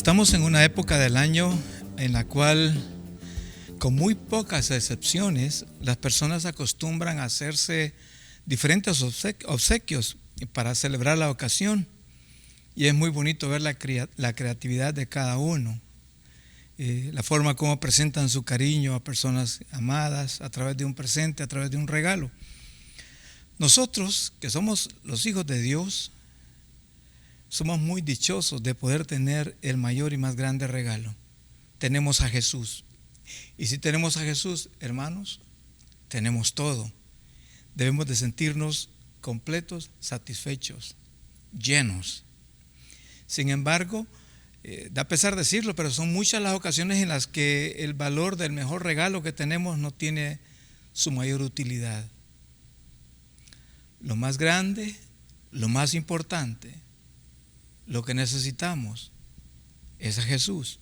Estamos en una época del año en la cual, con muy pocas excepciones, las personas acostumbran a hacerse diferentes obsequios para celebrar la ocasión. Y es muy bonito ver la creatividad de cada uno, la forma como presentan su cariño a personas amadas a través de un presente, a través de un regalo. Nosotros, que somos los hijos de Dios, somos muy dichosos de poder tener el mayor y más grande regalo. Tenemos a Jesús. Y si tenemos a Jesús, hermanos, tenemos todo. Debemos de sentirnos completos, satisfechos, llenos. Sin embargo, da pesar decirlo, pero son muchas las ocasiones en las que el valor del mejor regalo que tenemos no tiene su mayor utilidad. Lo más grande, lo más importante, lo que necesitamos es a Jesús.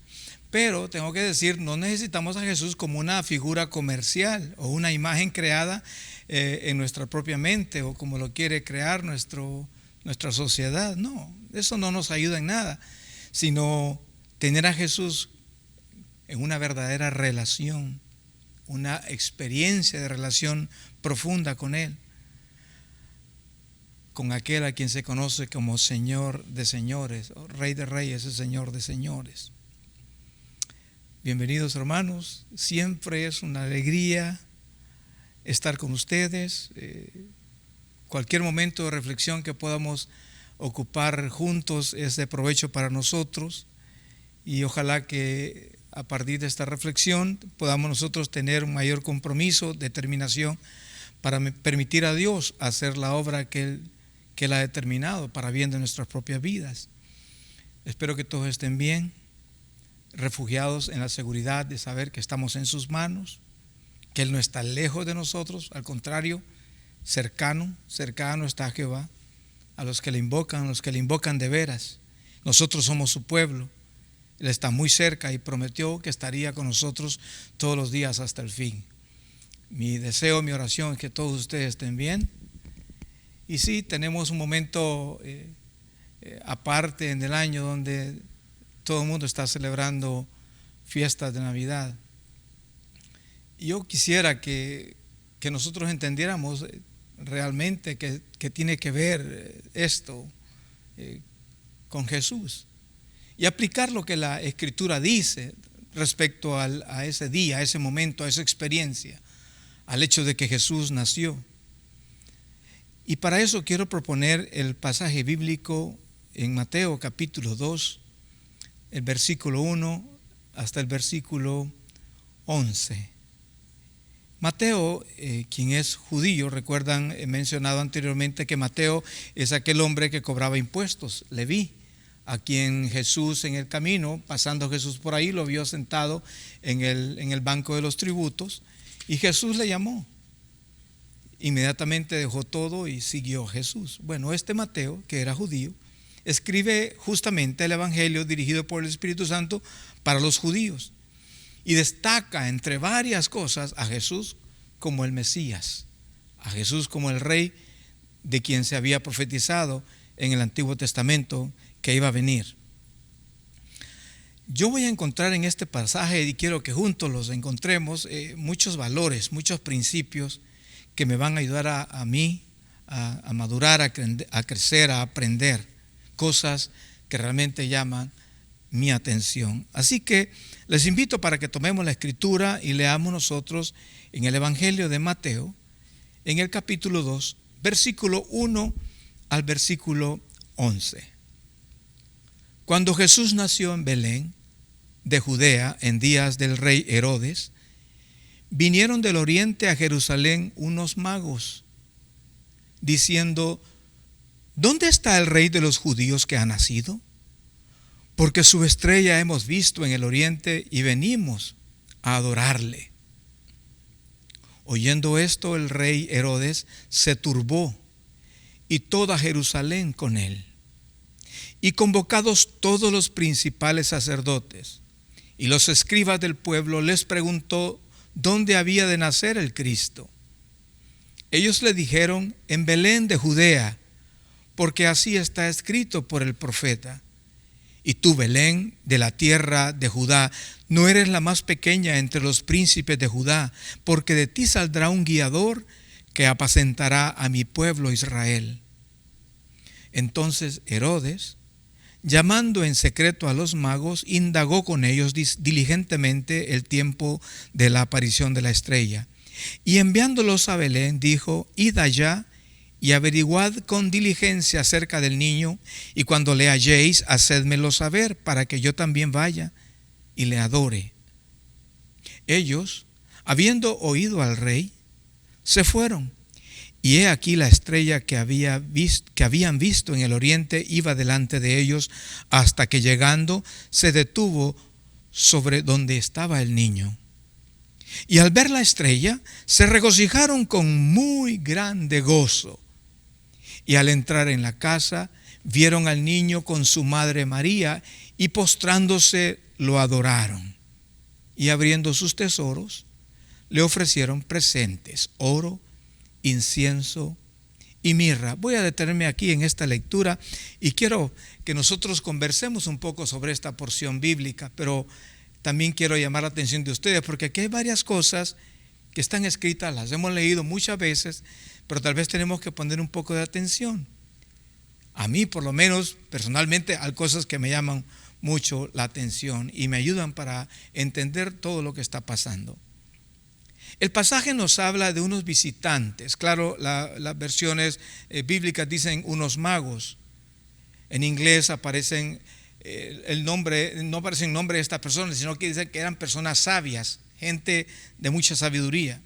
Pero tengo que decir, no necesitamos a Jesús como una figura comercial o una imagen creada en nuestra propia mente o como lo quiere crear nuestra sociedad. No, eso no nos ayuda en nada, sino tener a Jesús en una verdadera relación, una experiencia de relación profunda con Él, con aquel a quien se conoce como Señor de señores, Rey de reyes y Señor de señores. Bienvenidos, hermanos, siempre es una alegría estar con ustedes. Cualquier momento de reflexión que podamos ocupar juntos es de provecho para nosotros, y ojalá que a partir de esta reflexión podamos nosotros tener un mayor compromiso, determinación para permitir a Dios hacer la obra que Él ha determinado para bien de nuestras propias vidas. Espero que todos estén bien, refugiados en la seguridad de saber que estamos en sus manos, que Él no está lejos de nosotros, al contrario, cercano está Jehová a los que le invocan de veras. Nosotros somos su pueblo. Él está muy cerca y prometió que estaría con nosotros todos los días hasta el fin. Mi deseo, mi oración es que todos ustedes estén bien. Y sí, tenemos un momento aparte en el año donde todo el mundo está celebrando fiestas de Navidad. Y yo quisiera que nosotros entendiéramos realmente que tiene que ver esto con Jesús y aplicar lo que la Escritura dice respecto a ese día, a ese momento, a esa experiencia, al hecho de que Jesús nació. Y para eso quiero proponer el pasaje bíblico en Mateo capítulo 2, el versículo 1 hasta el versículo 11. Mateo, quien es judío, recuerdan, he mencionado anteriormente que Mateo es aquel hombre que cobraba impuestos, Leví, a quien Jesús en el camino, pasando Jesús por ahí, lo vio sentado en el banco de los tributos, y Jesús le llamó. Inmediatamente dejó todo y siguió a Jesús. Bueno, este Mateo, que era judío, escribe justamente el Evangelio dirigido por el Espíritu Santo para los judíos y destaca entre varias cosas a Jesús como el Mesías, a Jesús como el Rey de quien se había profetizado en el Antiguo Testamento que iba a venir. Yo voy a encontrar en este pasaje, y quiero que juntos los encontremos, muchos valores, muchos principios que me van a ayudar a mí a madurar, a crecer, a aprender cosas que realmente llaman mi atención. Así que les invito para que tomemos la Escritura y leamos nosotros en el Evangelio de Mateo, en el capítulo 2, versículo 1 al versículo 11. Cuando Jesús nació en Belén de Judea en días del rey Herodes, vinieron del oriente a Jerusalén unos magos, diciendo: ¿dónde está el rey de los judíos que ha nacido? Porque su estrella hemos visto en el oriente y venimos a adorarle. Oyendo esto, el rey Herodes se turbó y toda Jerusalén con él. Y convocados todos los principales sacerdotes y los escribas del pueblo, les preguntó dónde había de nacer el Cristo. Ellos le dijeron: en Belén de Judea, porque así está escrito por el profeta: Y tú, Belén, de la tierra de Judá, no eres la más pequeña entre los príncipes de Judá, porque de ti saldrá un guiador que apacentará a mi pueblo Israel. Entonces Herodes, llamando en secreto a los magos, indagó con ellos diligentemente el tiempo de la aparición de la estrella. Y enviándolos a Belén, dijo: id allá y averiguad con diligencia acerca del niño, y cuando le halléis, hacédmelo saber, para que yo también vaya y le adore. Ellos, habiendo oído al rey, se fueron. Y he aquí la estrella que habían visto en el oriente iba delante de ellos, hasta que llegando se detuvo sobre donde estaba el niño. Y al ver la estrella se regocijaron con muy grande gozo. Y al entrar en la casa vieron al niño con su madre María, y postrándose lo adoraron. Y abriendo sus tesoros le ofrecieron presentes: oro, incienso y mirra. Voy a detenerme aquí en esta lectura y quiero que nosotros conversemos un poco sobre esta porción bíblica, pero también quiero llamar la atención de ustedes, porque aquí hay varias cosas que están escritas, las hemos leído muchas veces, pero tal vez tenemos que poner un poco de atención. A mí, por lo menos, personalmente, hay cosas que me llaman mucho la atención y me ayudan para entender todo lo que está pasando. El pasaje nos habla de unos visitantes. Claro, las versiones bíblicas dicen unos magos. En inglés aparecen el nombre, no aparece el nombre de estas personas, sino que dicen que eran personas sabias, gente de mucha sabiduría.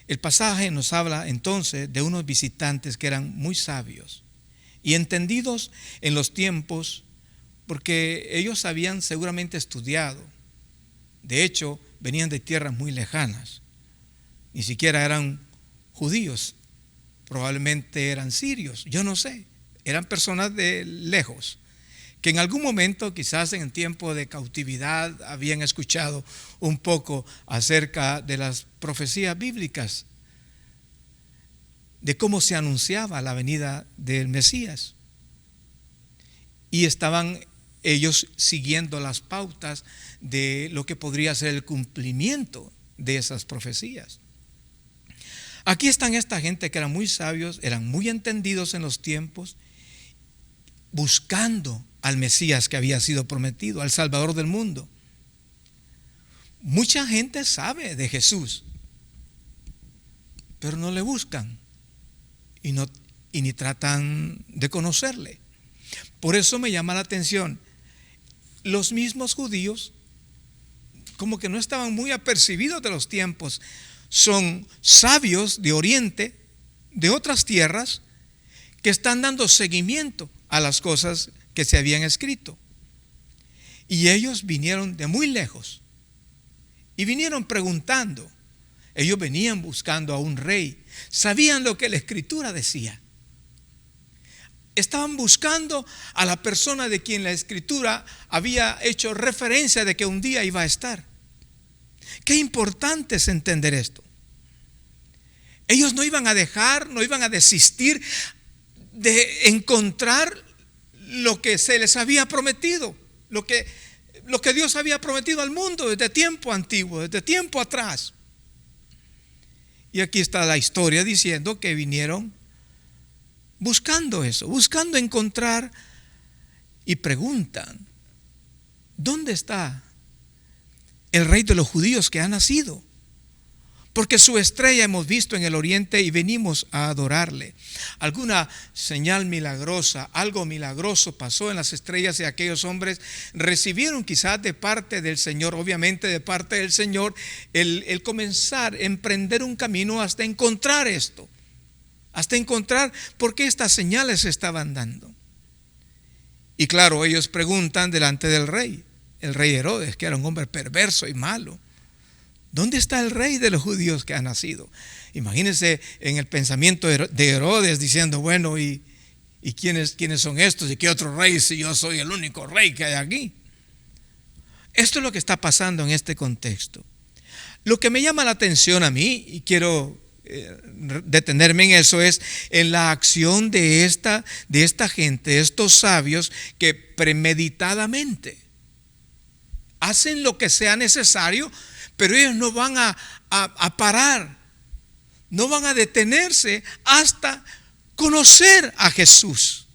El pasaje nos habla entonces de unos visitantes que eran muy sabios y entendidos en los tiempos, porque ellos habían seguramente estudiado. De hecho, venían de tierras muy lejanas. Ni siquiera eran judíos, probablemente eran sirios, yo no sé. Eran personas de lejos, que en algún momento, quizás en el tiempo de cautividad, habían escuchado un poco acerca de las profecías bíblicas, de cómo se anunciaba la venida del Mesías. Y estaban ellos siguiendo las pautas de lo que podría ser el cumplimiento de esas profecías. Aquí están esta gente que eran muy sabios, eran muy entendidos en los tiempos, buscando al Mesías que había sido prometido, al Salvador del mundo. Mucha gente sabe de Jesús, pero no le buscan y ni tratan de conocerle. Por eso me llama la atención, los mismos judíos como que no estaban muy apercibidos de los tiempos. Son sabios de Oriente, de otras tierras, que están dando seguimiento a las cosas que se habían escrito. Y ellos vinieron de muy lejos y vinieron preguntando. Ellos venían buscando a un rey, sabían lo que la Escritura decía. Estaban buscando a la persona de quien la Escritura había hecho referencia de que un día iba a estar. Qué importante es entender esto. Ellos no iban a dejar, no iban a desistir de encontrar lo que se les había prometido, lo que Dios había prometido al mundo desde tiempo antiguo, desde tiempo atrás. Y aquí está la historia diciendo que vinieron buscando eso, buscando encontrar, y preguntan: ¿dónde está el rey de los judíos que ha nacido? Porque su estrella hemos visto en el oriente y venimos a adorarle. Alguna señal milagrosa, algo milagroso pasó en las estrellas, y aquellos hombres recibieron quizás de parte del Señor, obviamente de parte del Señor, el comenzar, emprender un camino hasta encontrar esto, hasta encontrar por qué estas señales se estaban dando. Y claro, ellos preguntan delante del rey, el rey Herodes, que era un hombre perverso y malo: ¿dónde está el rey de los judíos que ha nacido? Imagínense en el pensamiento de Herodes diciendo: bueno, ¿y quiénes son estos? ¿Y qué otro rey si yo soy el único rey que hay aquí? Esto es lo que está pasando en este contexto. Lo que me llama la atención a mí, y quiero detenerme en eso, es en la acción de esta gente, estos sabios que premeditadamente hacen lo que sea necesario, pero ellos no van a parar, no van a detenerse hasta conocer a Jesús.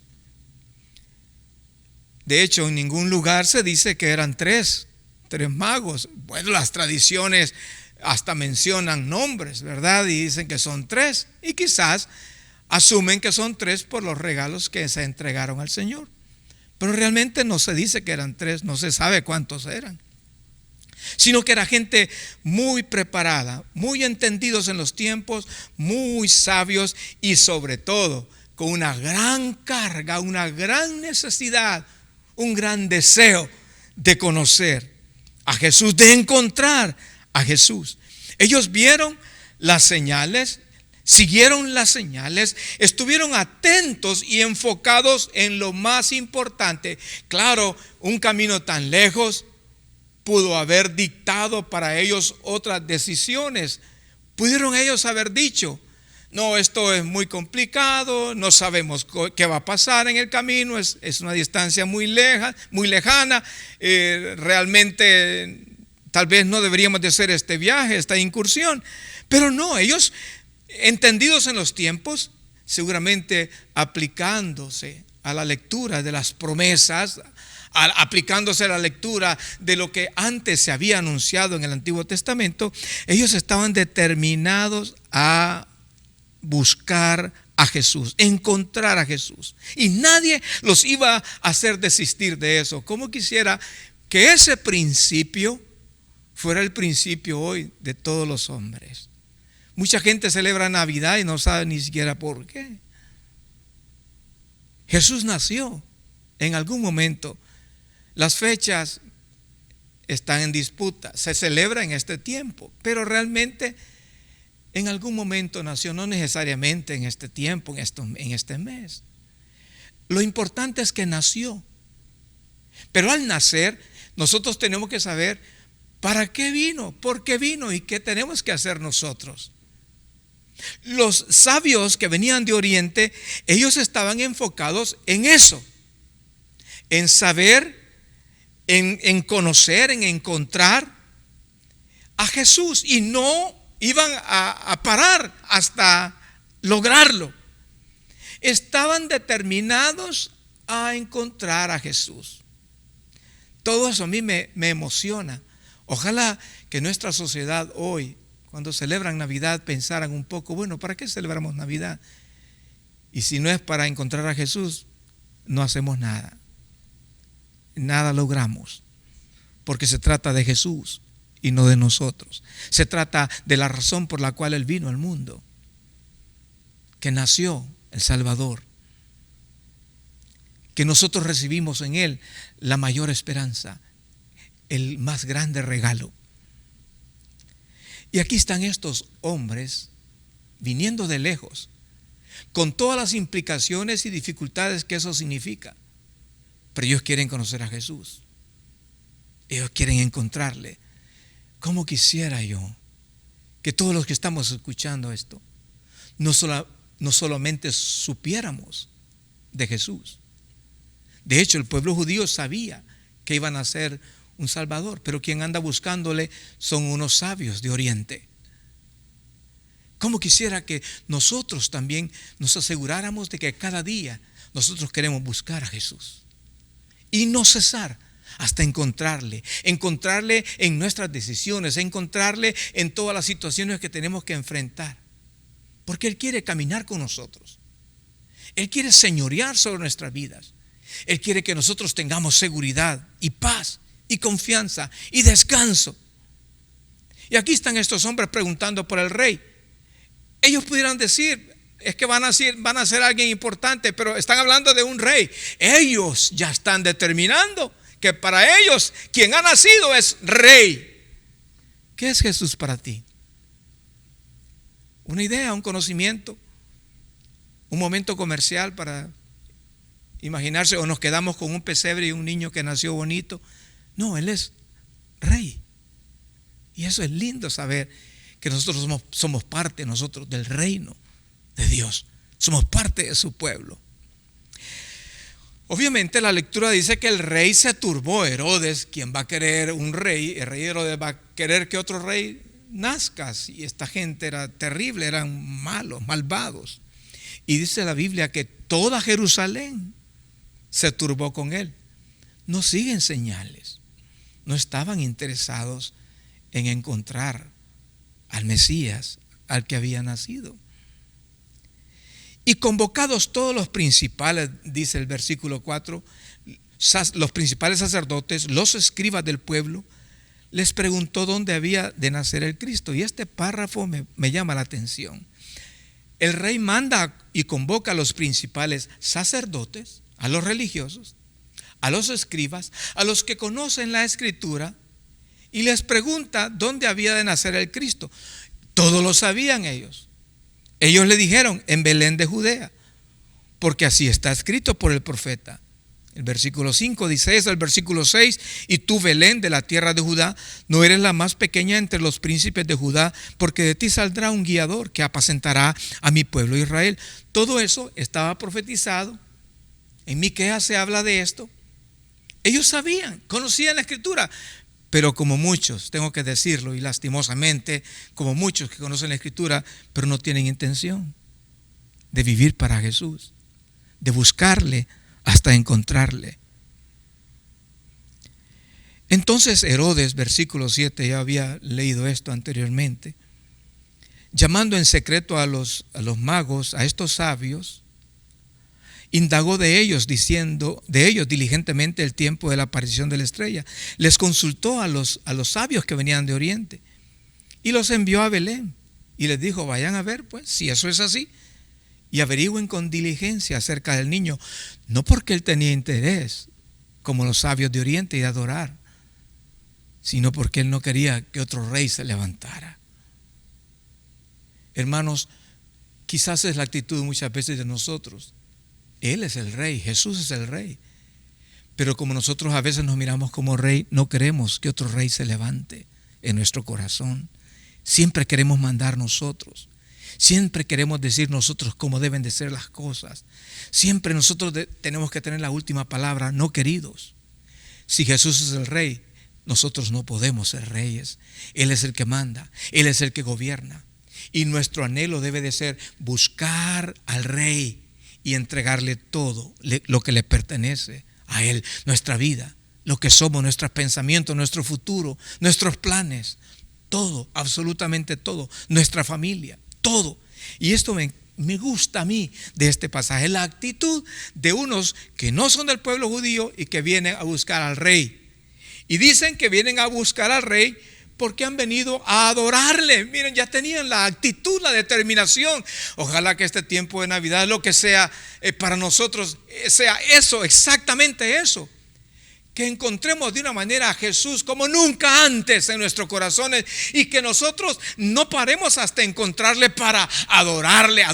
De hecho, en ningún lugar se dice que eran tres magos. Bueno, las tradiciones hasta mencionan nombres, ¿verdad? Y dicen que son tres. Y quizás asumen que son tres por los regalos que se entregaron al Señor. Pero realmente no se dice que eran tres, no se sabe cuántos eran. Sino que era gente muy preparada, muy entendidos en los tiempos, muy sabios y sobre todo con una gran carga, una gran necesidad, un gran deseo de conocer a Jesús, de encontrar a Jesús. Ellos vieron las señales, siguieron las señales, estuvieron atentos y enfocados en lo más importante. Claro, un camino tan lejos pudo haber dictado para ellos otras decisiones. Pudieron ellos haber dicho: no, esto es muy complicado, no sabemos qué va a pasar en el camino, es una distancia muy lejana, realmente tal vez no deberíamos de hacer este viaje, esta incursión. Pero no, ellos, entendidos en los tiempos, seguramente aplicándose a la lectura de las promesas, aplicándose a la lectura de lo que antes se había anunciado en el Antiguo Testamento, ellos estaban determinados a buscar a Jesús, encontrar a Jesús. Y nadie los iba a hacer desistir de eso. ¿Cómo quisiera que ese principio fuera el principio hoy de todos los hombres? Mucha gente celebra Navidad y no sabe ni siquiera por qué. Jesús nació en algún momento. Las fechas están en disputa, se celebra en este tiempo, pero realmente en algún momento nació, no necesariamente en este tiempo, en este mes. Lo importante es que nació. Pero al nacer, nosotros tenemos que saber para qué vino, por qué vino y qué tenemos que hacer nosotros. Los sabios que venían de Oriente, ellos estaban enfocados en eso, en saber, en conocer, en encontrar a Jesús, y no iban a parar hasta lograrlo. Estaban determinados a encontrar a Jesús. Todo eso a mí me emociona. Ojalá que nuestra sociedad hoy, cuando celebran Navidad, pensaran un poco: bueno, ¿para qué celebramos Navidad? Y si no es para encontrar a Jesús, no hacemos nada. Nada logramos, porque se trata de Jesús y no de nosotros. Se trata de la razón por la cual Él vino al mundo, que nació el Salvador, que nosotros recibimos en Él la mayor esperanza, el más grande regalo. Y aquí están estos hombres viniendo de lejos, con todas las implicaciones y dificultades que eso significa. Pero ellos quieren conocer a Jesús. Ellos quieren encontrarle. ¿Cómo quisiera yo que todos los que estamos escuchando esto no solamente supiéramos de Jesús? De hecho, el pueblo judío sabía que iban a ser un Salvador, pero quien anda buscándole son unos sabios de Oriente. ¿Cómo quisiera que nosotros también nos aseguráramos de que cada día nosotros queremos buscar a Jesús y no cesar hasta encontrarle en nuestras decisiones, encontrarle en todas las situaciones que tenemos que enfrentar? Porque Él quiere caminar con nosotros. Él quiere señorear sobre nuestras vidas. Él quiere que nosotros tengamos seguridad y paz y confianza y descanso. Y aquí están estos hombres preguntando por el rey. Ellos pudieran decir: es que van a ser alguien importante, pero están hablando de un rey. Ellos ya están determinando que para ellos quien ha nacido es rey. ¿Qué es Jesús para ti? Una idea, un conocimiento, un momento comercial para imaginarse, o nos quedamos con un pesebre y un niño que nació bonito. No, Él es rey. Y eso es lindo saber, que nosotros somos parte nosotros del reino de Dios. Somos parte de su pueblo. Obviamente la lectura dice que el rey se turbó. Herodes, quien va a querer un rey, el rey Herodes va a querer que otro rey nazca. Y esta gente era terrible, eran malos, malvados. Y dice la Biblia que toda Jerusalén se turbó con él. No siguen señales. No estaban interesados en encontrar al Mesías, al que había nacido. Y convocados todos los principales, dice el versículo 4, los principales sacerdotes, los escribas del pueblo, les preguntó dónde había de nacer el Cristo. Y este párrafo me llama la atención. El rey manda y convoca a los principales sacerdotes, a los religiosos, a los escribas, a los que conocen la escritura, y les pregunta dónde había de nacer el Cristo. Todos lo sabían ellos. Ellos le dijeron: en Belén de Judea, porque así está escrito por el profeta. El versículo 5 dice eso, el versículo 6: y tú, Belén, de la tierra de Judá, no eres la más pequeña entre los príncipes de Judá, porque de ti saldrá un guiador que apacentará a mi pueblo Israel. Todo eso estaba profetizado. En Miqueas se habla de esto. Ellos sabían, conocían la escritura, pero como muchos, tengo que decirlo, y lastimosamente, como muchos que conocen la escritura, pero no tienen intención de vivir para Jesús, de buscarle hasta encontrarle. Entonces Herodes, versículo 7, ya había leído esto anteriormente, llamando en secreto a los magos, a estos sabios, indagó de ellos diligentemente el tiempo de la aparición de la estrella. Les consultó a los sabios que venían de oriente y los envió a Belén y les dijo: vayan a ver pues si eso es así y averigüen con diligencia acerca del niño, no porque él tenía interés como los sabios de oriente y de adorar, sino porque él no quería que otro rey se levantara. Hermanos, quizás es la actitud muchas veces de nosotros. Él es el rey, Jesús es el rey. Pero como nosotros a veces nos miramos como rey, no queremos que otro rey se levante en nuestro corazón. Siempre queremos mandar nosotros. Siempre queremos decir nosotros cómo deben de ser las cosas. Siempre nosotros tenemos que tener la última palabra. No, queridos. Si Jesús es el rey, nosotros no podemos ser reyes. Él es el que manda, Él es el que gobierna. Y nuestro anhelo debe de ser buscar al rey y entregarle todo lo que le pertenece a Él, nuestra vida, lo que somos, nuestros pensamientos, nuestro futuro, nuestros planes, todo, absolutamente todo, nuestra familia, todo. Y esto me gusta a mí de este pasaje, la actitud de unos que no son del pueblo judío y que vienen a buscar al rey. Y dicen que vienen a buscar al rey porque han venido a adorarle. Miren, ya tenían la actitud, la determinación. Ojalá que este tiempo de Navidad, lo que sea para nosotros, sea eso, exactamente eso. Que encontremos de una manera a Jesús como nunca antes en nuestros corazones y que nosotros no paremos hasta encontrarle para adorarle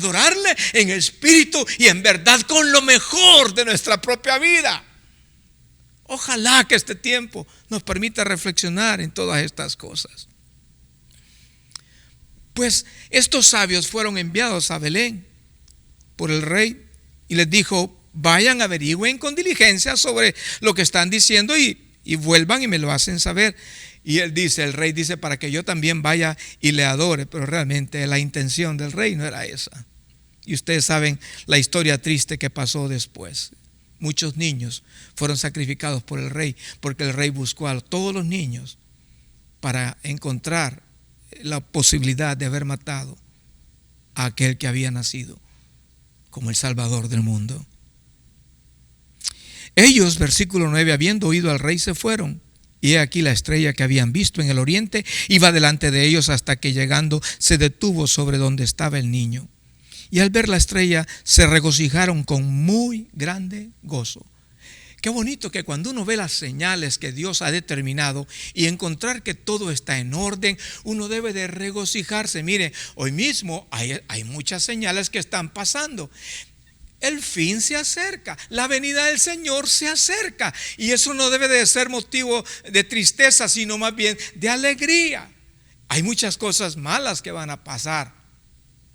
en espíritu y en verdad con lo mejor de nuestra propia vida. Ojalá que este tiempo nos permita reflexionar en todas estas cosas. Pues estos sabios fueron enviados a Belén por el rey y les dijo: vayan, averigüen con diligencia sobre lo que están diciendo y vuelvan y me lo hacen saber. Y el rey dice, para que yo también vaya y le adore. Pero realmente la intención del rey no era esa. Y ustedes saben la historia triste que pasó después. Muchos niños fueron sacrificados por el rey, porque el rey buscó a todos los niños para encontrar la posibilidad de haber matado a aquel que había nacido como el Salvador del mundo. Ellos, versículo 9, habiendo oído al rey, se fueron. Y he aquí la estrella que habían visto en el oriente iba delante de ellos hasta que llegando se detuvo sobre donde estaba el niño. Y al ver la estrella se regocijaron con muy grande gozo. Qué bonito que cuando uno ve las señales que Dios ha determinado y encontrar que todo está en orden, uno debe de regocijarse. Mire, hoy mismo hay muchas señales que están pasando. El fin se acerca, la venida del Señor se acerca. Y eso no debe de ser motivo de tristeza, sino más bien de alegría. Hay muchas cosas malas que van a pasar.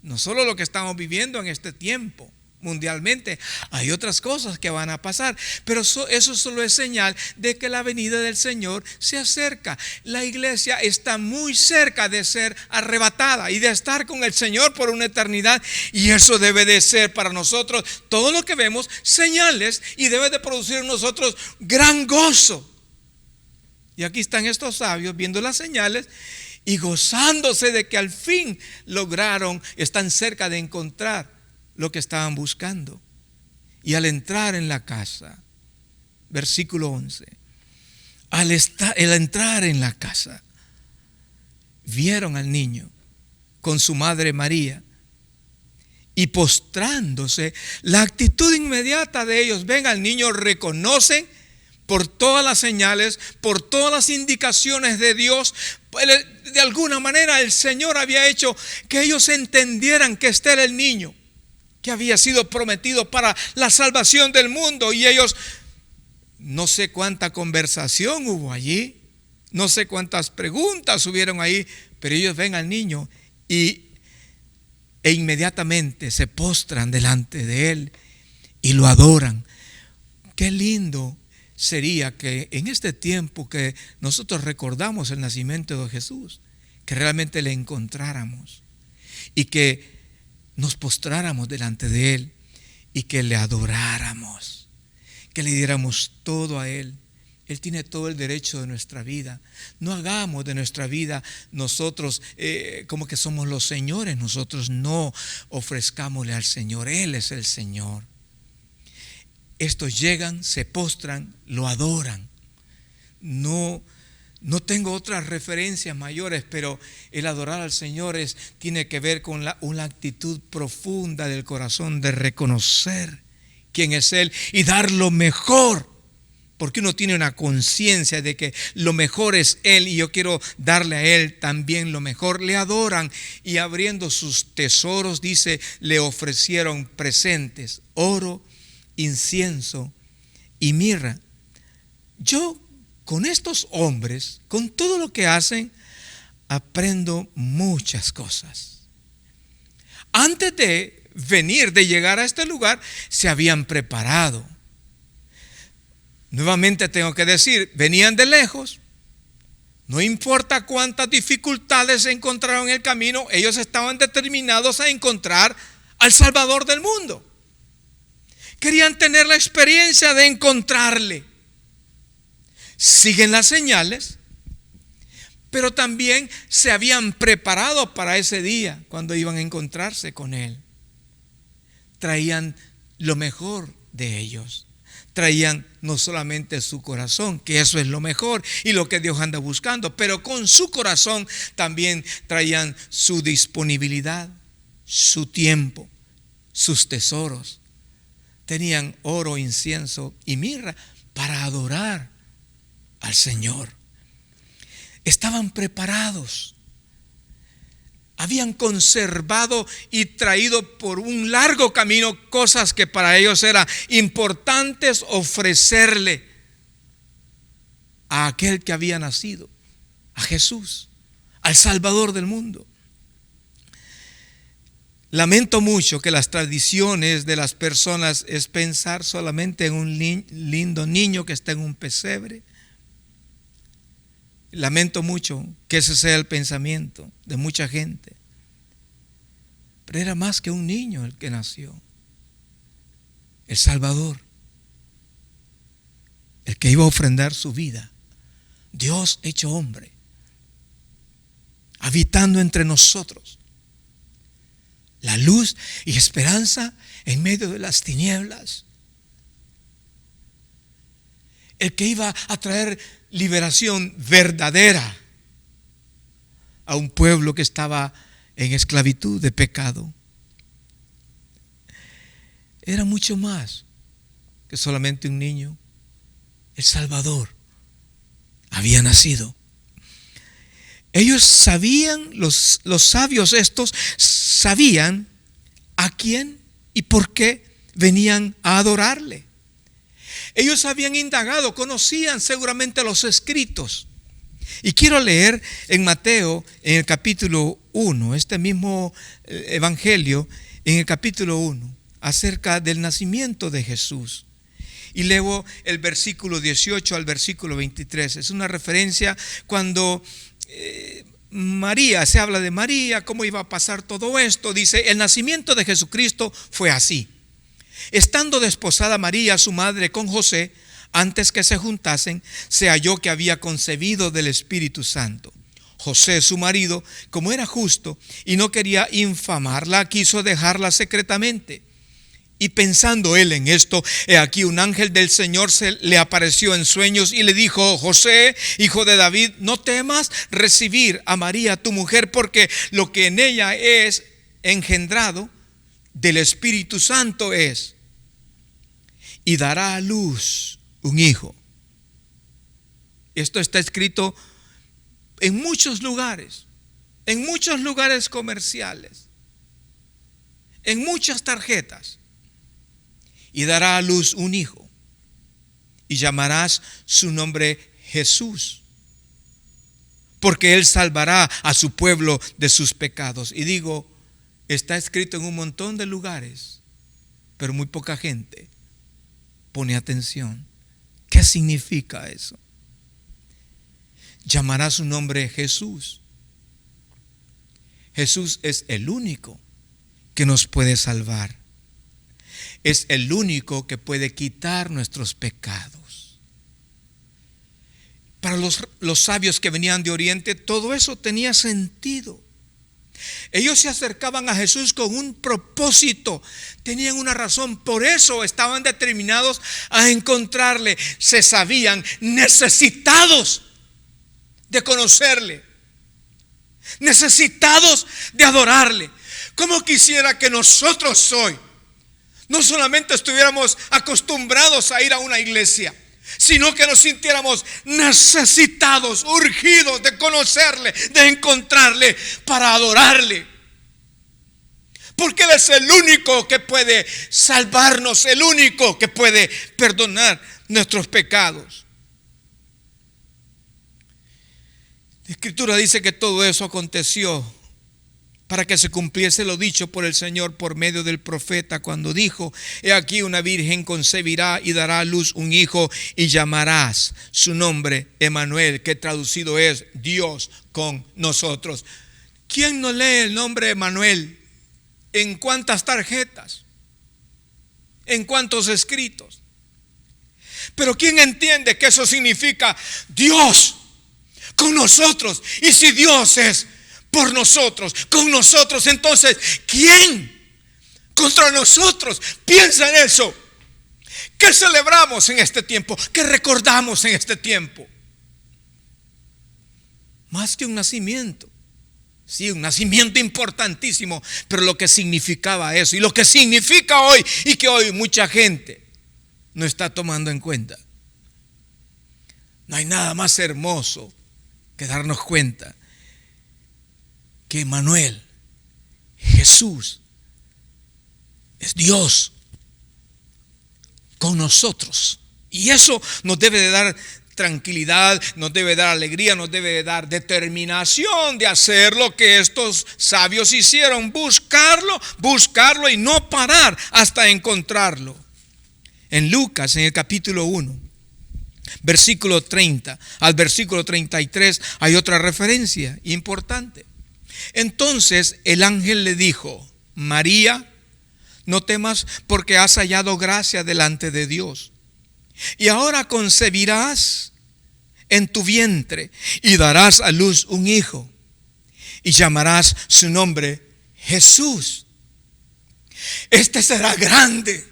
No solo lo que estamos viviendo en este tiempo mundialmente, hay otras cosas que van a pasar, pero eso solo es señal de que la venida del Señor se acerca. La iglesia está muy cerca de ser arrebatada y de estar con el Señor por una eternidad, y eso debe de ser para nosotros, todo lo que vemos, señales, y debe de producir en nosotros gran gozo. Y aquí están estos sabios viendo las señales y gozándose de que al fin están cerca de encontrar lo que estaban buscando. Y al entrar en la casa, versículo 11, al entrar en la casa, vieron al niño con su madre María, y postrándose, la actitud inmediata de ellos, ven al niño, reconocen por todas las señales, por todas las indicaciones de Dios. De alguna manera el Señor había hecho que ellos entendieran que este era el niño que había sido prometido para la salvación del mundo. Y ellos, no sé cuánta conversación hubo allí, no sé cuántas preguntas hubieron ahí, pero ellos ven al niño e inmediatamente se postran delante de él y lo adoran. Qué lindo sería que en este tiempo que nosotros recordamos el nacimiento de Jesús, que realmente le encontráramos y que nos postráramos delante de Él y que le adoráramos, que le diéramos todo a Él. Él tiene todo el derecho de nuestra vida. No hagamos de nuestra vida nosotros como que somos los señores. Nosotros no ofrezcámosle al Señor. Él es el Señor. Estos llegan, se postran, lo adoran. No tengo otras referencias mayores, pero el adorar al Señor tiene que ver con una actitud profunda del corazón de reconocer quién es Él y dar lo mejor, porque uno tiene una conciencia de que lo mejor es Él y yo quiero darle a Él también lo mejor. Le adoran y abriendo sus tesoros, dice, le ofrecieron presentes, oro, incienso y mirra. Yo con estos hombres, con todo lo que hacen, aprendo muchas cosas. Antes de llegar a este lugar, se habían preparado. Nuevamente tengo que decir, venían de lejos. No importa cuántas dificultades encontraron en el camino, ellos estaban determinados a encontrar al Salvador del mundo. Querían tener la experiencia de encontrarle. Siguen las señales, pero también se habían preparado para ese día cuando iban a encontrarse con Él. Traían lo mejor de ellos. Traían no solamente su corazón, que eso es lo mejor y lo que Dios anda buscando, pero con su corazón también traían su disponibilidad, su tiempo, sus tesoros. Tenían oro, incienso y mirra para adorar al Señor. Estaban preparados. Habían conservado y traído por un largo camino cosas que para ellos eran importantes ofrecerle a aquel que había nacido, a Jesús, al Salvador del mundo. Lamento mucho que las tradiciones de las personas es pensar solamente en un lindo niño que está en un pesebre. Lamento mucho que ese sea el pensamiento de mucha gente. Pero era más que un niño el que nació. El Salvador. El que iba a ofrendar su vida. Dios hecho hombre. Habitando entre nosotros. La luz y esperanza en medio de las tinieblas. El que iba a traer liberación verdadera a un pueblo que estaba en esclavitud de pecado. Era mucho más que solamente un niño. El Salvador había nacido. Ellos sabían, los sabios estos sabían a quién y por qué venían a adorarle. Ellos habían indagado, conocían seguramente los escritos Y quiero leer en Mateo, en el capítulo 1, este mismo evangelio, en el capítulo 1, acerca del nacimiento de Jesús. Y leo el versículo 18 al versículo 23. Es una referencia cuando María, se habla de María, cómo iba a pasar todo esto. Dice, el nacimiento de Jesucristo fue así. Estando desposada María, su madre, con José, antes que se juntasen, se halló que había concebido del Espíritu Santo. José, su marido, como era justo y no quería infamarla, quiso dejarla secretamente. Y pensando él en esto, he aquí un ángel del Señor se le apareció en sueños y le dijo: José, hijo de David, no temas recibir a María tu mujer, porque lo que en ella es engendrado del Espíritu Santo es, y dará a luz un hijo. Esto está escrito en muchos lugares comerciales, en muchas tarjetas. Y dará a luz un hijo, y llamarás su nombre Jesús, porque él salvará a su pueblo de sus pecados. Y digo, está escrito en un montón de lugares, pero muy poca gente pone atención. ¿Qué significa eso? Llamará su nombre Jesús. Jesús es el único que nos puede salvar. Es el único que puede quitar nuestros pecados. Para los sabios que venían de Oriente, todo eso tenía sentido. Ellos se acercaban a Jesús con un propósito, tenían una razón, por eso estaban determinados a encontrarle. Se sabían necesitados de conocerle, necesitados de adorarle. ¿Cómo quisiera que nosotros hoy no solamente estuviéramos acostumbrados a ir a una iglesia, sino que nos sintiéramos necesitados, urgidos de conocerle, de encontrarle para adorarle? Porque Él es el único que puede salvarnos, el único que puede perdonar nuestros pecados. La Escritura dice que todo eso aconteció para que se cumpliese lo dicho por el Señor por medio del profeta, cuando dijo: he aquí una virgen concebirá y dará a luz un hijo, y llamarás su nombre Emmanuel, que traducido es Dios con nosotros. ¿Quién no lee el nombre Emmanuel? ¿En cuántas tarjetas? ¿En cuántos escritos? Pero ¿quién entiende que eso significa Dios con nosotros? Y si Dios es por nosotros, con nosotros, entonces ¿quién contra nosotros? Piensa en eso. ¿Qué celebramos en este tiempo? ¿Qué recordamos en este tiempo? Más que un nacimiento. Sí, un nacimiento importantísimo, pero lo que significaba eso y lo que significa hoy, y que hoy mucha gente no está tomando en cuenta. No hay nada más hermoso que darnos cuenta que Emmanuel, Jesús, es Dios con nosotros. Y eso nos debe de dar tranquilidad, nos debe dar alegría, nos debe de dar determinación de hacer lo que estos sabios hicieron: buscarlo y no parar hasta encontrarlo. En Lucas, en el capítulo 1, versículo 30 al versículo 33, hay otra referencia importante. Entonces el ángel le dijo: María, no temas, porque has hallado gracia delante de Dios. Y ahora concebirás en tu vientre y darás a luz un hijo, y llamarás su nombre Jesús. Este será grande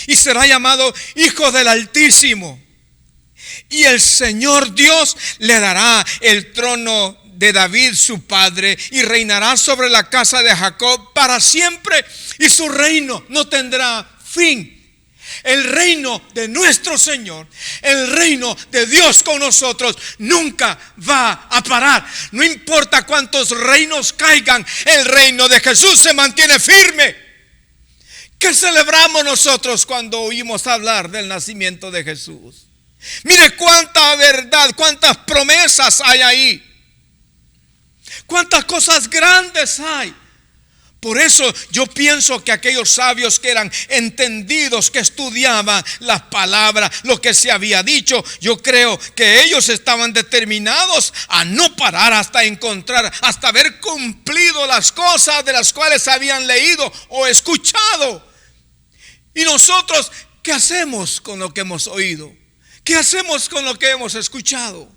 y será llamado Hijo del Altísimo. Y el Señor Dios le dará el trono de David su padre, y reinará sobre la casa de Jacob para siempre, y su reino no tendrá fin. El reino de nuestro Señor, el reino de Dios con nosotros, nunca va a parar. No importa cuántos reinos caigan, el reino de Jesús se mantiene firme. ¿Qué celebramos nosotros cuando oímos hablar del nacimiento de Jesús? Mire cuánta verdad, cuántas promesas hay ahí. Cuántas cosas grandes hay. Por eso yo pienso que aquellos sabios que eran entendidos, que estudiaban las palabras, lo que se había dicho, yo creo que ellos estaban determinados a no parar hasta encontrar, hasta haber cumplido las cosas de las cuales habían leído o escuchado. Y nosotros, ¿qué hacemos con lo que hemos oído? ¿Qué hacemos con lo que hemos escuchado?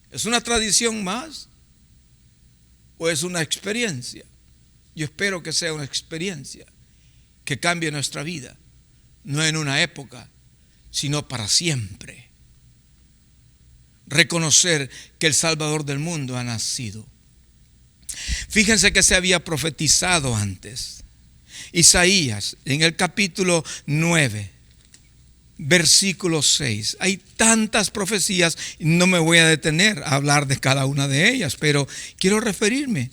¿Es una tradición más? ¿O es una experiencia? Yo espero que sea una experiencia que cambie nuestra vida, no en una época, sino para siempre. Reconocer que el Salvador del mundo ha nacido. Fíjense que se había profetizado antes. Isaías, en el capítulo 9, versículo 6. Hay tantas profecías, no me voy a detener a hablar de cada una de ellas, pero quiero referirme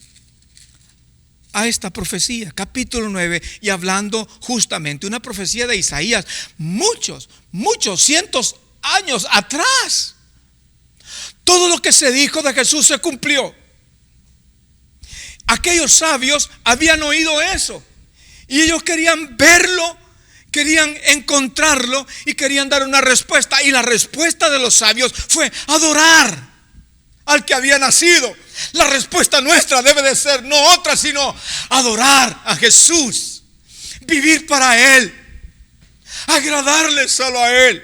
a esta profecía, capítulo 9, y hablando justamente una profecía de Isaías, muchos cientos años atrás. Todo lo que se dijo de Jesús se cumplió. Aquellos sabios habían oído eso y ellos querían verlo, querían encontrarlo y querían dar una respuesta. Y la respuesta de los sabios fue adorar al que había nacido. La respuesta nuestra debe de ser no otra, sino adorar a Jesús, vivir para Él, agradarle solo a Él,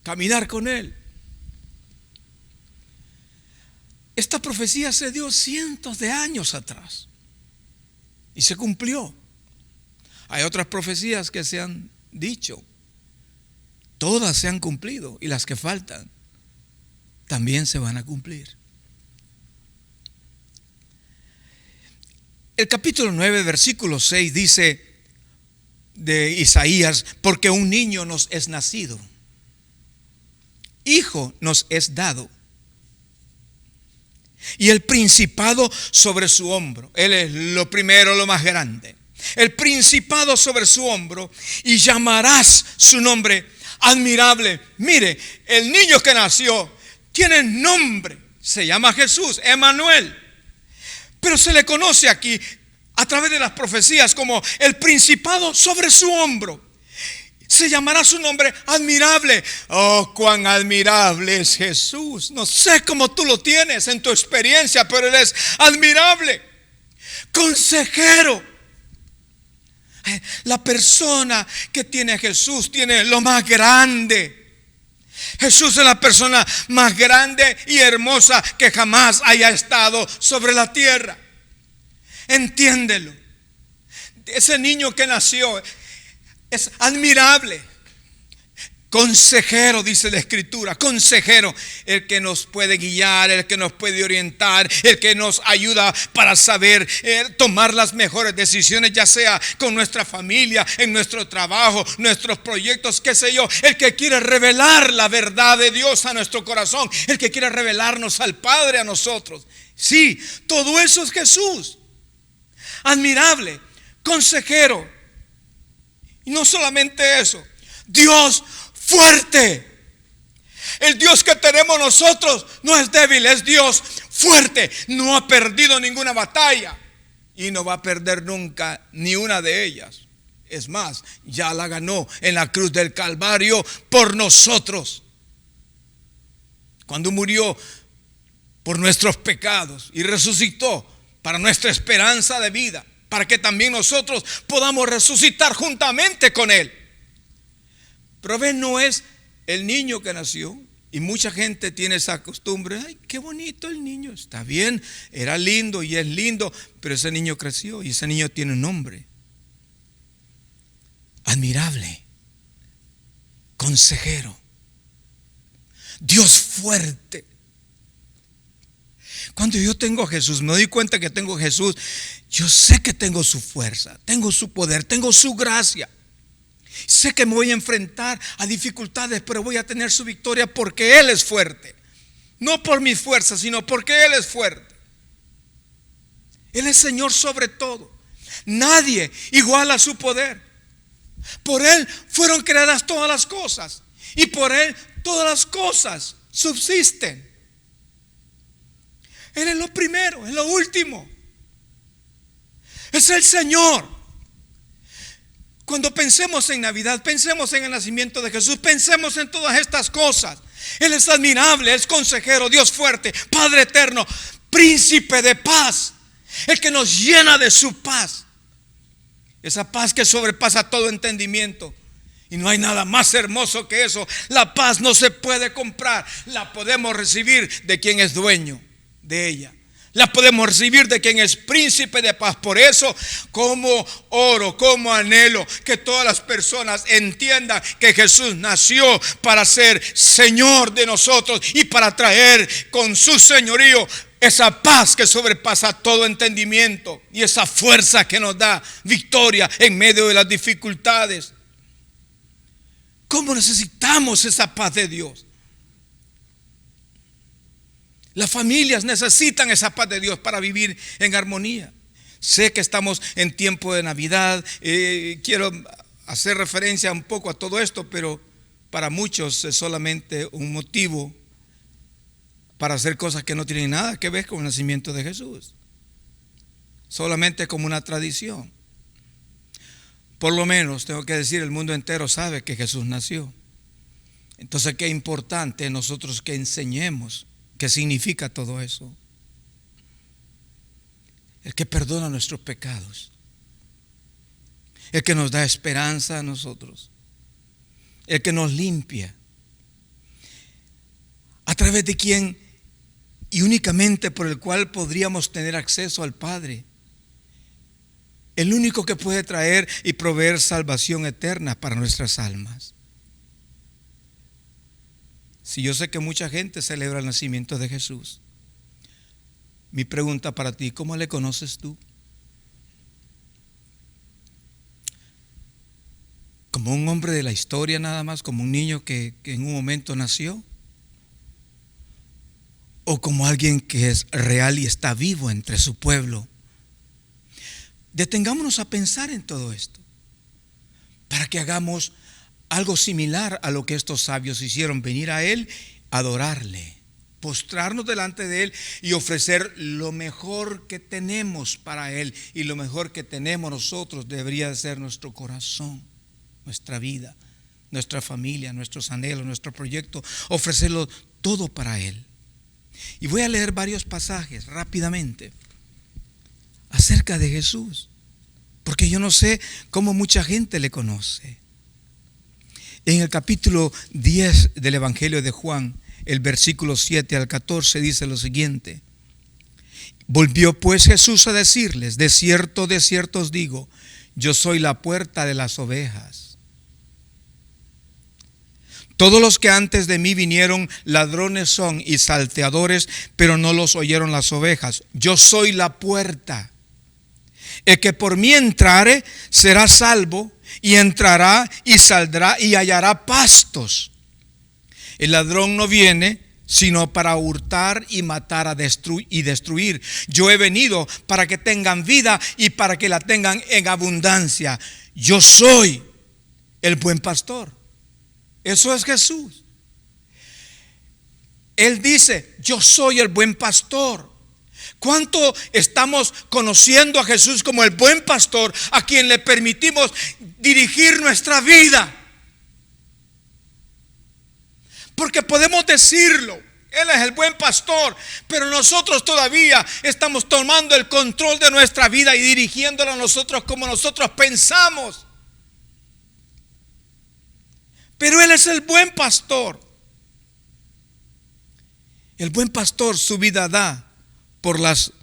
caminar con Él. Esta profecía se dio cientos de años atrás y se cumplió. Hay otras profecías que se han dicho, todas se han cumplido, y las que faltan también se van a cumplir. El capítulo 9, versículo 6 dice de Isaías: porque un niño nos es nacido, hijo nos es dado, y el principado sobre su hombro. Él es lo primero, lo más grande. El principado sobre su hombro, y llamarás su nombre admirable. Mire, el niño que nació tiene nombre, se llama Jesús, Emmanuel, pero se le conoce aquí a través de las profecías como el principado sobre su hombro. Se llamará su nombre admirable. Oh, cuán admirable es Jesús. No sé cómo tú lo tienes en tu experiencia, pero Él es admirable. Consejero. La persona que tiene a Jesús tiene lo más grande. Jesús es la persona más grande y hermosa que jamás haya estado sobre la tierra. Entiéndelo. Ese niño que nació es admirable. Consejero, dice la Escritura, consejero, el que nos puede guiar, el que nos puede orientar, el que nos ayuda para saber tomar las mejores decisiones, ya sea con nuestra familia, en nuestro trabajo, nuestros proyectos, qué sé yo, el que quiere revelar la verdad de Dios a nuestro corazón, el que quiere revelarnos al Padre a nosotros. Sí, todo eso es Jesús. Admirable, consejero. Y no solamente eso, Dios fuerte. El Dios que tenemos nosotros no es débil, es Dios fuerte. No ha perdido ninguna batalla y no va a perder nunca ni una de ellas. Es más, ya la ganó en la cruz del Calvario por nosotros, cuando murió por nuestros pecados y resucitó para nuestra esperanza de vida, para que también nosotros podamos resucitar juntamente con Él. Pero ven, no es el niño que nació, y mucha gente tiene esa costumbre. Ay, qué bonito el niño. Está bien, era lindo y es lindo, pero ese niño creció y ese niño tiene un nombre. Admirable, consejero, Dios fuerte. Cuando yo tengo a Jesús, me doy cuenta que tengo a Jesús, yo sé que tengo su fuerza, tengo su poder, tengo su gracia. Sé que me voy a enfrentar a dificultades, pero voy a tener su victoria porque Él es fuerte. No por mi fuerza, sino porque Él es fuerte. Él es Señor sobre todo. Nadie iguala su poder. Por Él fueron creadas todas las cosas, y por Él todas las cosas subsisten. Él es lo primero, es lo último. Es el Señor. Cuando pensemos en Navidad, pensemos en el nacimiento de Jesús, pensemos en todas estas cosas. Él es admirable, es consejero, Dios fuerte, Padre eterno, príncipe de paz, el que nos llena de su paz. Esa paz que sobrepasa todo entendimiento. Y no hay nada más hermoso que eso. La paz no se puede comprar, la podemos recibir de quien es dueño de ella. La podemos recibir de quien es príncipe de paz. Por eso, como oro, como anhelo que todas las personas entiendan que Jesús nació para ser Señor de nosotros y para traer con su señorío esa paz que sobrepasa todo entendimiento y esa fuerza que nos da victoria en medio de las dificultades. ¿Cómo necesitamos esa paz de Dios? Las familias necesitan esa paz de Dios para vivir en armonía. Sé que estamos en tiempo de Navidad. Quiero hacer referencia un poco a todo esto, pero para muchos es solamente un motivo para hacer cosas que no tienen nada que ver con el nacimiento de Jesús. Solamente como una tradición. Por lo menos, tengo que decir, el mundo entero sabe que Jesús nació. Entonces, qué importante nosotros que enseñemos qué significa todo eso. El que perdona nuestros pecados, el que nos da esperanza a nosotros, el que nos limpia, a través de quien y únicamente por el cual podríamos tener acceso al Padre. El único que puede traer y proveer salvación eterna para nuestras almas. Si yo sé que mucha gente celebra el nacimiento de Jesús, mi pregunta para ti, ¿cómo le conoces tú? ¿Como un hombre de la historia nada más? ¿Como un niño que en un momento nació? ¿O como alguien que es real y está vivo entre su pueblo? Detengámonos a pensar en todo esto para que hagamos algo similar a lo que estos sabios hicieron: venir a Él, adorarle, postrarnos delante de Él y ofrecer lo mejor que tenemos para Él. Y lo mejor que tenemos nosotros debería de ser nuestro corazón, nuestra vida, nuestra familia, nuestros anhelos, nuestro proyecto, ofrecerlo todo para Él. Y voy a leer varios pasajes rápidamente acerca de Jesús, porque yo no sé cómo mucha gente le conoce. En el capítulo 10 del Evangelio de Juan, el versículo 7 al 14 dice lo siguiente: volvió pues Jesús a decirles: de cierto os digo, yo soy la puerta de las ovejas. Todos los que antes de mí vinieron ladrones son y salteadores, pero no los oyeron las ovejas. Yo soy la puerta. El que por mí entrare será salvo, y entrará y saldrá y hallará pastos. El ladrón no viene sino para hurtar y matar y destruir. Yo he venido para que tengan vida y para que la tengan en abundancia. Yo soy el buen pastor. Eso es Jesús. Él dice: yo soy el buen pastor. ¿Cuánto estamos conociendo a Jesús como el buen pastor, a quien le permitimos dirigir nuestra vida? Porque podemos decirlo, Él es el buen pastor, pero nosotros todavía estamos tomando el control de nuestra vida y dirigiéndola a nosotros como nosotros pensamos. Pero Él es el buen pastor. El buen pastor su vida da por las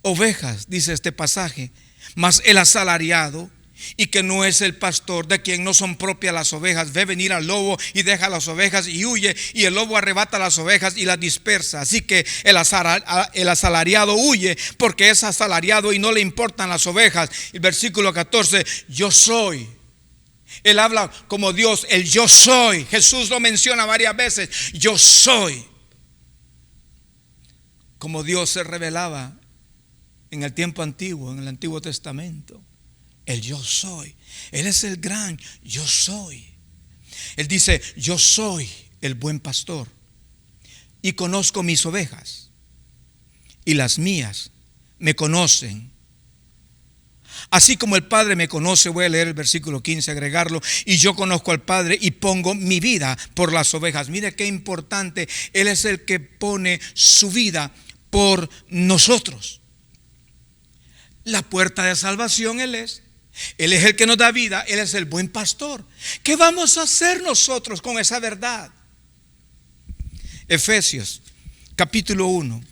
ovejas, dice este pasaje. Mas el asalariado, y que no es el pastor, de quien no son propias las ovejas, ve venir al lobo y deja las ovejas y huye, y el lobo arrebata las ovejas y las dispersa. Así que el asalariado huye porque es asalariado y no le importan las ovejas. El versículo 14: yo soy. Él habla como Dios, el yo soy. Jesús lo menciona varias veces: yo soy. Como Dios se revelaba en el tiempo antiguo, en el Antiguo Testamento. El yo soy. Él es el gran yo soy. Él dice: yo soy el buen pastor, y conozco mis ovejas, y las mías me conocen. Así como el Padre me conoce, voy a leer el versículo 15, agregarlo, y yo conozco al Padre y pongo mi vida por las ovejas. Mire qué importante, Él es el que pone su vida por nosotros. La puerta de salvación Él es el que nos da vida, Él es el buen pastor. ¿Qué vamos a hacer nosotros con esa verdad? Efesios capítulo 1,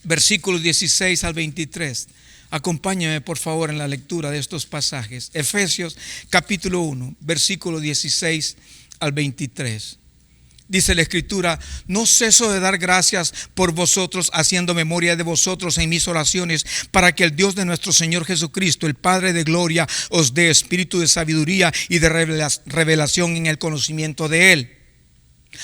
versículos 16 al 23. Acompáñame por favor en la lectura de estos pasajes. Efesios capítulo 1, versículo 16 al 23. Dice la Escritura: no ceso de dar gracias por vosotros, haciendo memoria de vosotros en mis oraciones, para que el Dios de nuestro Señor Jesucristo, el Padre de gloria, os dé espíritu de sabiduría y de revelación en el conocimiento de Él,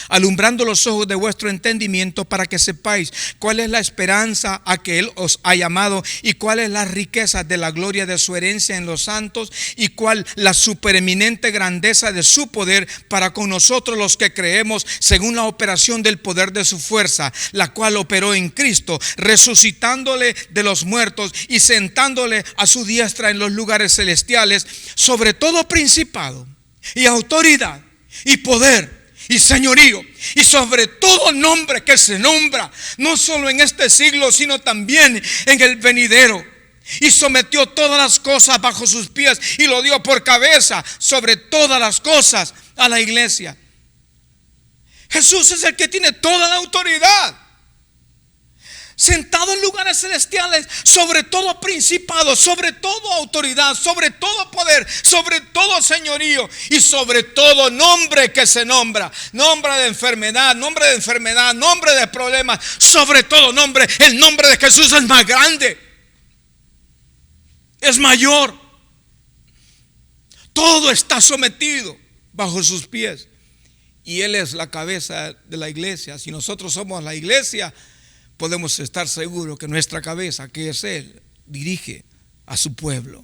alumbrando los ojos de vuestro entendimiento, para que sepáis cuál es la esperanza a que Él os ha llamado, y cuál es la riqueza de la gloria de su herencia en los santos, y cuál la supereminente grandeza de su poder para con nosotros los que creemos, según la operación del poder de su fuerza, la cual operó en Cristo, resucitándole de los muertos y sentándole a su diestra en los lugares celestiales, sobre todo principado y autoridad y poder y señorío, y sobre todo nombre que se nombra, no solo en este siglo, sino también en el venidero. Y sometió todas las cosas bajo sus pies, y lo dio por cabeza sobre todas las cosas a la iglesia. Jesús es el que tiene toda la autoridad, sentado en lugares celestiales, sobre todo principado, sobre todo autoridad, sobre todo poder, sobre todo señorío, y sobre todo nombre que se nombra, nombre de enfermedad, nombre de problemas, sobre todo nombre. El nombre de Jesús es más grande, es mayor. Todo está sometido bajo sus pies, y Él es la cabeza de la iglesia. Si nosotros somos la iglesia, podemos estar seguros que nuestra cabeza, que es Él, dirige a su pueblo.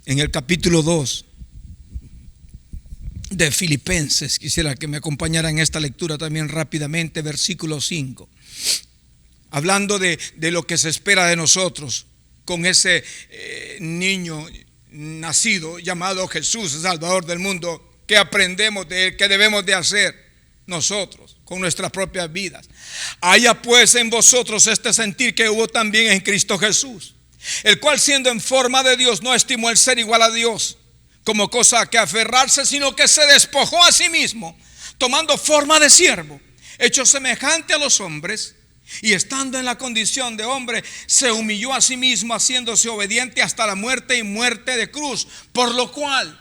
En el capítulo 2 de Filipenses, quisiera que me acompañara en esta lectura también rápidamente, versículo 5. Hablando de lo que se espera de nosotros con ese niño nacido llamado Jesús, Salvador del mundo. ¿Qué aprendemos de Él? ¿Qué debemos de hacer nosotros con nuestras propias vidas? Haya pues en vosotros este sentir que hubo también en Cristo Jesús, el cual, siendo en forma de Dios, no estimó el ser igual a Dios como cosa a que aferrarse, sino que se despojó a sí mismo, tomando forma de siervo, hecho semejante a los hombres, y estando en la condición de hombre, se humilló a sí mismo, haciéndose obediente hasta la muerte, y muerte de cruz. Por lo cual,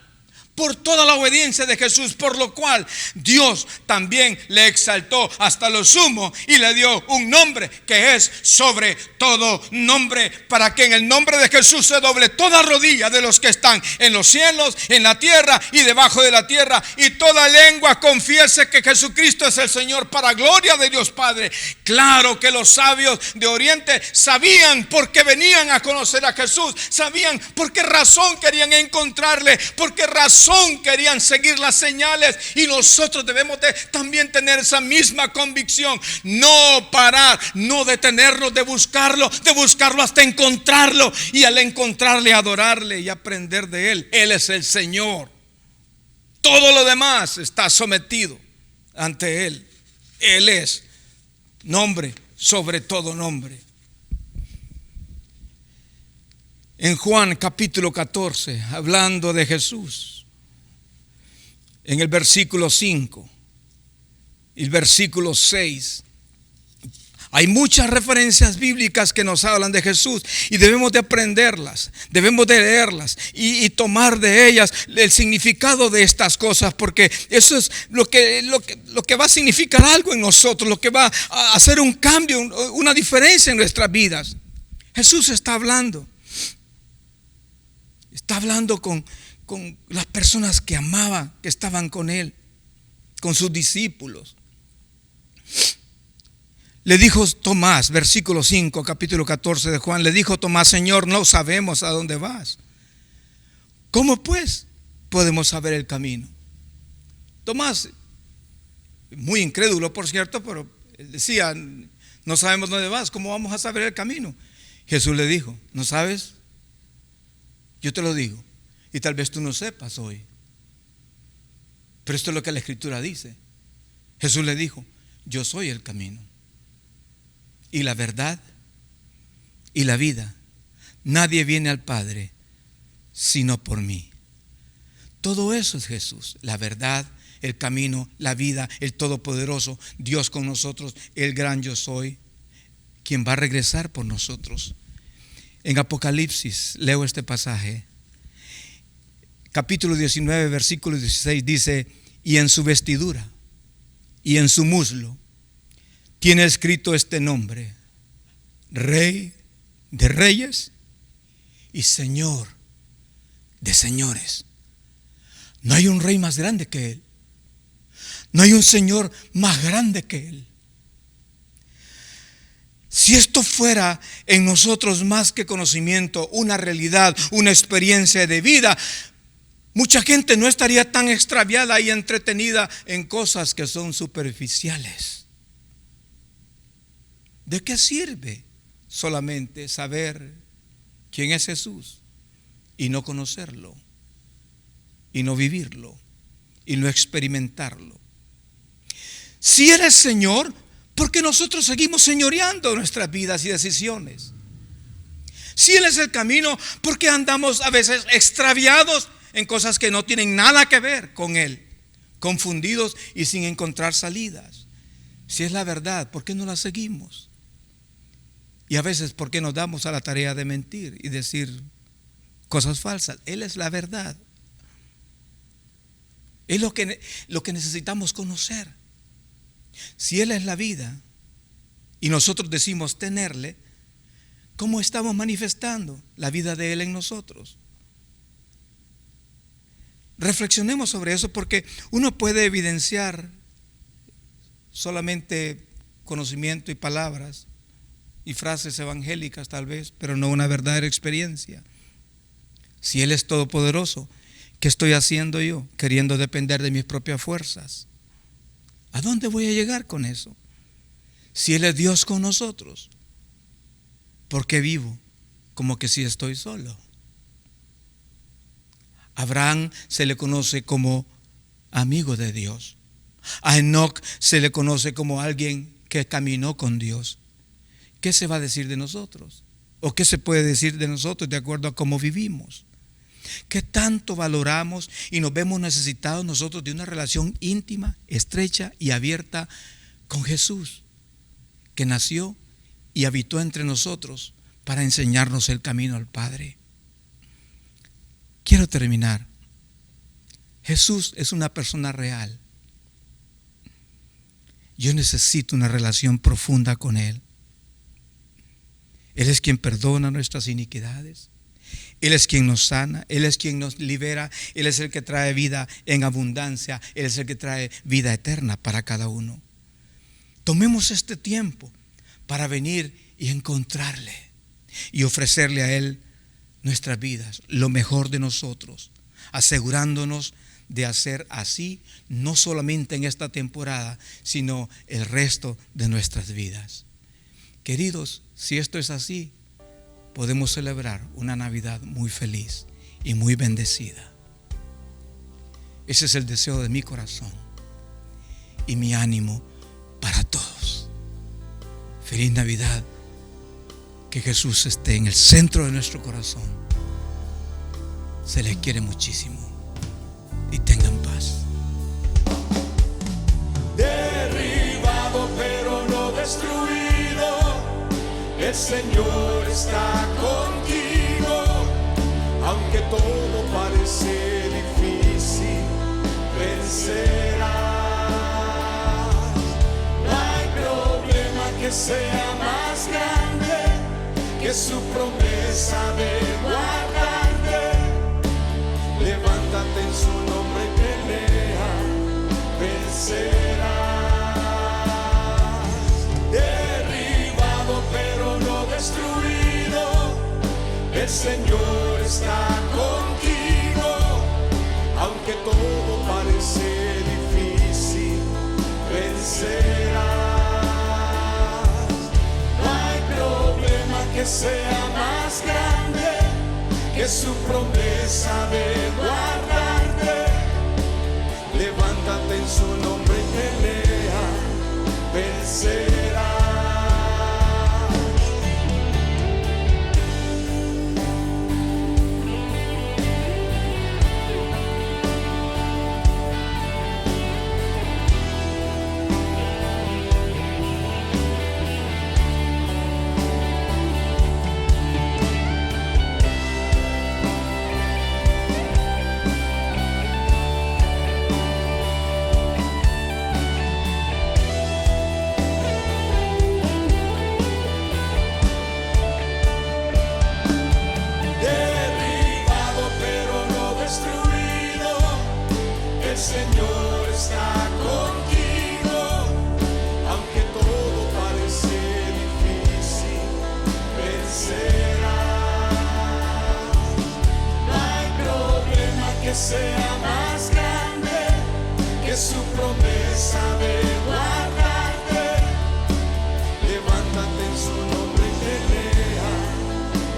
por toda la obediencia de Jesús, por lo cual Dios también le exaltó hasta lo sumo y le dio un nombre que es sobre todo nombre, para que en el nombre de Jesús se doble toda rodilla de los que están en los cielos, en la tierra y debajo de la tierra, y toda lengua confiese que Jesucristo es el Señor, para gloria de Dios Padre. Claro que los sabios de Oriente sabían por qué venían a conocer a Jesús, sabían por qué razón querían encontrarle, por qué razón querían seguir las señales, y nosotros debemos de también tener esa misma convicción, no parar, no detenernos de buscarlo hasta encontrarlo, y al encontrarle adorarle y aprender de Él. Él es el Señor, todo lo demás está sometido ante Él. Él es nombre sobre todo nombre. En Juan capítulo 14, hablando de Jesús, en el versículo 5 y el versículo 6, hay muchas referencias bíblicas que nos hablan de Jesús, y debemos de aprenderlas, debemos de leerlas y tomar de ellas el significado de estas cosas, porque eso es lo que va a significar algo en nosotros, lo que va a hacer un cambio, una diferencia en nuestras vidas. Jesús está hablando con las personas que amaba, que estaban con Él, con sus discípulos. Le dijo Tomás, versículo 5, capítulo 14 de Juan, le dijo Tomás: Señor, no sabemos a dónde vas. ¿Cómo pues podemos saber el camino? Tomás muy incrédulo, por cierto, pero él decía: no sabemos dónde vas, ¿cómo vamos a saber el camino? Jesús le dijo: ¿no sabes? Yo te lo digo, y tal vez tú no sepas hoy, pero esto es lo que la Escritura dice. Jesús le dijo: yo soy el camino y la verdad y la vida. Nadie viene al Padre sino por mí. Todo eso es Jesús: la verdad, el camino, la vida, el Todopoderoso, Dios con nosotros, el gran yo soy, quien va a regresar por nosotros. En Apocalipsis, leo este pasaje, capítulo 19, versículo 16, dice: y en su vestidura y en su muslo tiene escrito este nombre: Rey de reyes y Señor de señores. No hay un rey más grande que Él. No hay un Señor más grande que Él. Si esto fuera en nosotros más que conocimiento, una realidad, una experiencia de vida, mucha gente no estaría tan extraviada y entretenida en cosas que son superficiales. ¿De qué sirve solamente saber quién es Jesús y no conocerlo, y no vivirlo, y no experimentarlo? Si Él es Señor, ¿por qué nosotros seguimos señoreando nuestras vidas y decisiones? Si Él es el camino, ¿por qué andamos a veces extraviados en cosas que no tienen nada que ver con Él, confundidos y sin encontrar salidas? Si es la verdad, ¿por qué no la seguimos? Y a veces, ¿por qué nos damos a la tarea de mentir y decir cosas falsas? Él es la verdad. Es lo que necesitamos conocer. Si Él es la vida y nosotros decimos tenerle, ¿cómo estamos manifestando la vida de Él en nosotros? Reflexionemos sobre eso, porque uno puede evidenciar solamente conocimiento y palabras y frases evangélicas tal vez, pero no una verdadera experiencia. Si Él es todopoderoso, ¿qué estoy haciendo yo queriendo depender de mis propias fuerzas? ¿A dónde voy a llegar con eso? Si Él es Dios con nosotros, ¿por qué vivo como que si estoy solo? A Abraham se le conoce como amigo de Dios. A Enoc se le conoce como alguien que caminó con Dios. ¿Qué se va a decir de nosotros? ¿O qué se puede decir de nosotros de acuerdo a cómo vivimos? ¿Qué tanto valoramos y nos vemos necesitados nosotros de una relación íntima, estrecha y abierta con Jesús, que nació y habitó entre nosotros para enseñarnos el camino al Padre? Quiero terminar. Jesús es una persona real. Yo necesito una relación profunda con Él. Él es quien perdona nuestras iniquidades. Él es quien nos sana, Él es quien nos libera, Él es el que trae vida en abundancia, Él es el que trae vida eterna para cada uno. Tomemos este tiempo para venir y encontrarle y ofrecerle a Él nuestras vidas, lo mejor de nosotros, asegurándonos de hacer así, no solamente en esta temporada, sino el resto de nuestras vidas. Queridos, si esto es así, podemos celebrar una Navidad muy feliz y muy bendecida. Ese es el deseo de mi corazón y mi ánimo para todos. Feliz Navidad. Que Jesús esté en el centro de nuestro corazón. Se les quiere muchísimo y tengan paz. Derribado pero no destruido, el Señor está contigo. Aunque todo parece difícil, vencerás. No hay problema que sea más grande que su promesa de guardarte. Levántate en su nombre y pelea, vencerás. Derribado pero no destruido, el Señor está contigo. Aunque todo parece difícil, vencerás. No hay problema que sea más grande que su promesa de guardarte. Levántate en su nombre y pelea, vencerás. El Señor está contigo, aunque todo parece difícil, vencerás. No hay problema que sea más grande que su promesa de guardarte. Levántate en su nombre y pelea,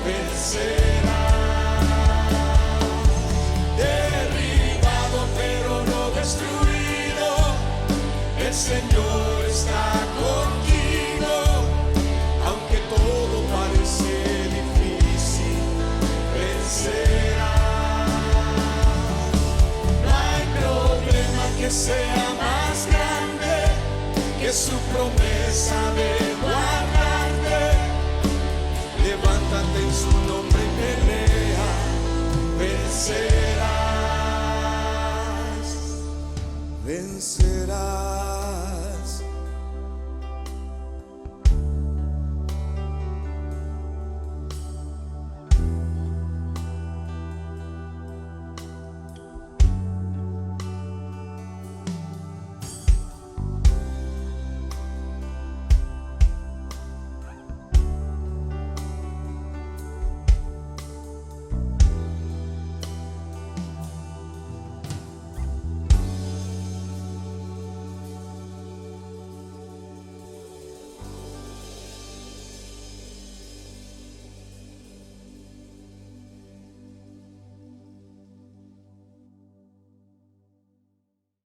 vencerás. El Señor está contigo, aunque todo parece difícil, vencerás. No hay problema que sea más grande que su promesa de guardarte. Levántate en su nombre y pelea, vencerás. Vencerás.